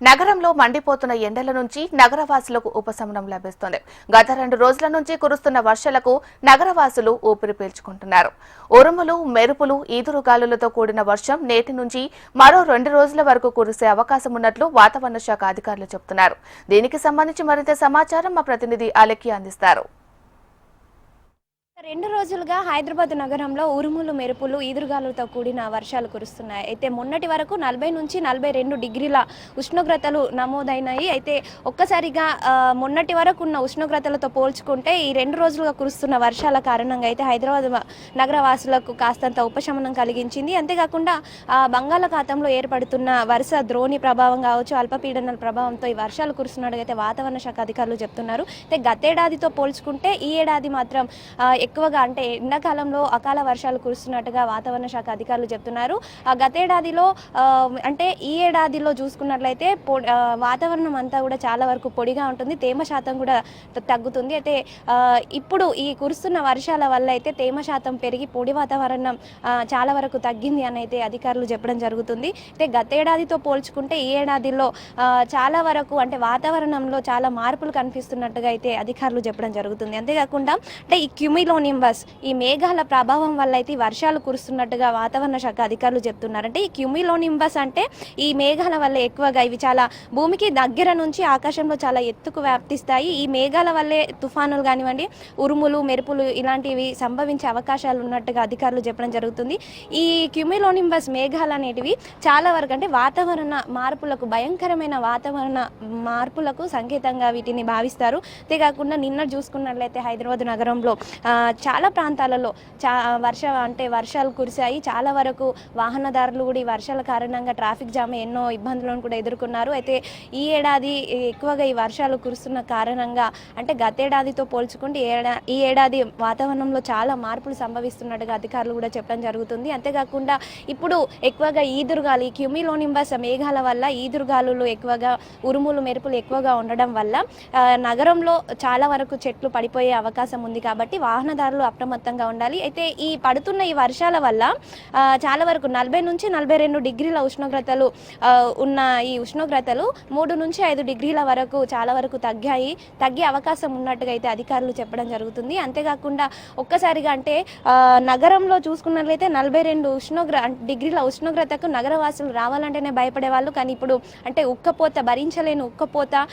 నగరంలో మండిపోతున్న ఎండల నుంచి నగరవాసులకు ఉపశమనం లభిస్తుంది. గత 2 రోజుల నుంచి కురుస్తున్న వర్షాలకు నగరవాసులు ఊపిరి పీల్చుకుంటున్నారు. ఉరుములు, మెరుపులు, ఈదురుగాలులతో కూడిన వర్షం నేటి నుంచి మరో 2 రోజుల వరకు కురిసే అవకాశం ఉన్నట్లు వాతావరణ శాఖ అధికారులు చెబుతున్నారు. దీనికి సంబంధించి మరింత సమాచారం మా ప్రతినిధి అలెక్కి అందిస్తారు. 2 రోజులుగా హైదరాబాద్ నగరంలో ఉరుములు, మెరుపులు, ఈదురుగాలులతో కూడిన వర్షాలు కురుస్తున్నాయి. అయితే మొన్నటి వరకు 40 నుంచి 42 డిగ్రీల ఉష్ణోగ్రతలు నమోదైనాయి. అయితే ఒక్కసారిగా మొన్నటి వరకు ఉన్న ఉష్ణోగ్రతలతో పోల్చుకుంటే ఈ 2 రోజులుగా కురుస్తున్న వర్షాల కారణంగా అయితే హైదరాబాద్ నగరవాసులకు కాస్తంత ఉపశమనం కలిగించింది. అంతేకాకుండా బంగాళాఖాతంలో ఏర్పడుతున్న వరుస ద్రోణి ప్రభావం కావచ్చు, అల్పపీడనాల ప్రభావంతో ఈ వర్షాలు కురుస్తున్నట్టుగా అయితే వాతావరణ శాఖ అధికారులు చెప్తున్నారు. అయితే గతేడాదితో పోల్చుకుంటే ఈ ఏడాది మాత్రం ఎక్కువగా అంటే ఎండాకాలంలో అకాల వర్షాలు కురుస్తున్నట్టుగా వాతావరణ శాఖ అధికారులు చెప్తున్నారు. గతేడాదిలో అంటే ఈ ఏడాదిలో చూసుకున్నట్లయితే వాతావరణం అంతా కూడా చాలా వరకు పొడిగా ఉంటుంది, తేమ శాతం కూడా తగ్గుతుంది. అయితే ఇప్పుడు ఈ కురుస్తున్న వర్షాల వల్ల అయితే తేమ శాతం పెరిగి పొడి వాతావరణం చాలా వరకు తగ్గింది అని అయితే అధికారులు చెప్పడం జరుగుతుంది. అయితే గతేడాదితో పోల్చుకుంటే ఈ ఏడాదిలో చాలా వరకు అంటే వాతావరణంలో చాలా మార్పులు కనిపిస్తున్నట్టుగా అయితే అధికారులు చెప్పడం జరుగుతుంది. అంతేకాకుండా అంటే ఈ క్యూమిలోనింబస్ ఈ మేఘాల ప్రభావం వల్ల అయితే వర్షాలు కురుస్తున్నట్టుగా వాతావరణ శాఖ అధికారులు చెప్తున్నారు. అంటే ఈ క్యూమిలోనింబస్ అంటే ఈ మేఘాల వల్ల ఎక్కువగా ఇవి చాలా భూమికి దగ్గర నుంచి ఆకాశంలో చాలా ఎత్తుకు వ్యాప్తిస్తాయి. ఈ మేఘాల వల్లే తుఫానులు కానివ్వండి, ఉరుములు, మెరుపులు ఇలాంటివి సంభవించే అవకాశాలు ఉన్నట్టుగా అధికారులు చెప్పడం జరుగుతుంది. ఈ క్యూమిలోనింబస్ మేఘాలు అనేటివి చాలా వరకు అంటే వాతావరణ మార్పులకు, భయంకరమైన వాతావరణ మార్పులకు సంకేతంగా వీటిని భావిస్తారు. అంతేకాకుండా నిన్న చూసుకున్నట్లయితే హైదరాబాద్ నగరంలో చాలా ప్రాంతాలలో వర్షాలు కురిశాయి. చాలా వరకు వాహనదారులు కూడా ఈ వర్షాల కారణంగా ట్రాఫిక్ జామ్ ఎన్నో ఇబ్బందులను కూడా ఎదుర్కొన్నారు. అయితే ఈ ఏడాది ఎక్కువగా ఈ వర్షాలు కురుస్తున్న కారణంగా అంటే గతేడాదితో పోల్చుకుంటే ఈ ఏడాది వాతావరణంలో చాలా మార్పులు సంభవిస్తున్నట్టుగా అధికారులు కూడా చెప్పడం జరుగుతుంది. అంతేకాకుండా ఇప్పుడు ఎక్కువగా ఈదురుగాలి, క్యూమిలోనింబస్ మేఘాల వల్ల ఈదురుగాలులు ఎక్కువగా, ఉరుములు, మెరుపులు ఎక్కువగా ఉండడం వల్ల నగరంలో చాలా వరకు చెట్లు పడిపోయే అవకాశం ఉంది. కాబట్టి వాహనదారులు అప్రమత్తంగా ఉండాలి. అయితే ఈ పడుతున్న ఈ వర్షాల వల్ల చాలా వరకు 40 నుంచి 42 డిగ్రీల ఉష్ణోగ్రతలు ఉన్న ఈ ఉష్ణోగ్రతలు 3 నుంచి 5 డిగ్రీల వరకు చాలా వరకు తగ్గే అవకాశం ఉన్నట్టుగా అయితే అధికారులు చెప్పడం జరుగుతుంది. అంతేకాకుండా ఒక్కసారిగా అంటే నగరంలో చూసుకున్నట్లయితే 42 డిగ్రీల ఉష్ణోగ్రతకు నగరవాసులు రావాలంటేనే భయపడేవాళ్ళు. కానీ ఇప్పుడు అంటే ఉక్కపోత, భరించలేని ఉక్కపోత,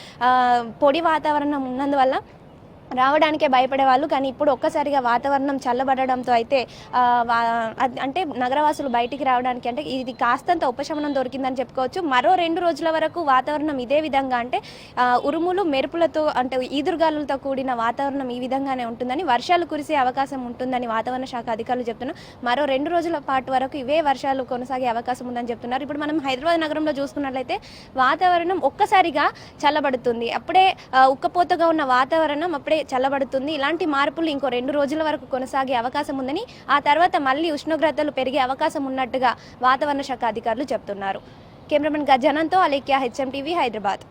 పొడి వాతావరణం ఉన్నందువల్ల రావడానికే భయపడేవాళ్ళు. కానీ ఇప్పుడు ఒక్కసారిగా వాతావరణం చల్లబడడంతో అయితే అంటే నగరవాసులు బయటికి రావడానికి అంటే ఇది కాస్తంత ఉపశమనం దొరికిందని చెప్పుకోవచ్చు. మరో 2 రోజుల వరకు వాతావరణం ఇదే విధంగా అంటే ఉరుములు, మెరుపులతో అంటే ఈదురుగాలులతో కూడిన వాతావరణం ఈ విధంగానే ఉంటుందని, వర్షాలు కురిసే అవకాశం ఉంటుందని వాతావరణ శాఖ అధికారులు చెప్తున్నారు. మరో 2 రోజుల పాటు వరకు ఇవే వర్షాలు కొనసాగే అవకాశం ఉందని చెప్తున్నారు. ఇప్పుడు మనం హైదరాబాద్ నగరంలో చూసుకున్నట్లయితే వాతావరణం ఒక్కసారిగా చల్లబడుతుంది. అప్పుడే ఉక్కపోతగా ఉన్న వాతావరణం అప్పుడే చల్లబడుతుంది. ఇలాంటి మార్పులు ఇంకో 2 రోజుల వరకు కొనసాగే అవకాశం ఉందని, ఆ తర్వాత మళ్ళీ ఉష్ణోగ్రతలు పెరిగే అవకాశం ఉన్నట్టుగా వాతావరణ శాఖ అధికారులు చెప్తున్నారు. కెమెరామెన్ గజానంతో అలేఖ్య, HM TV, హైదరాబాద్.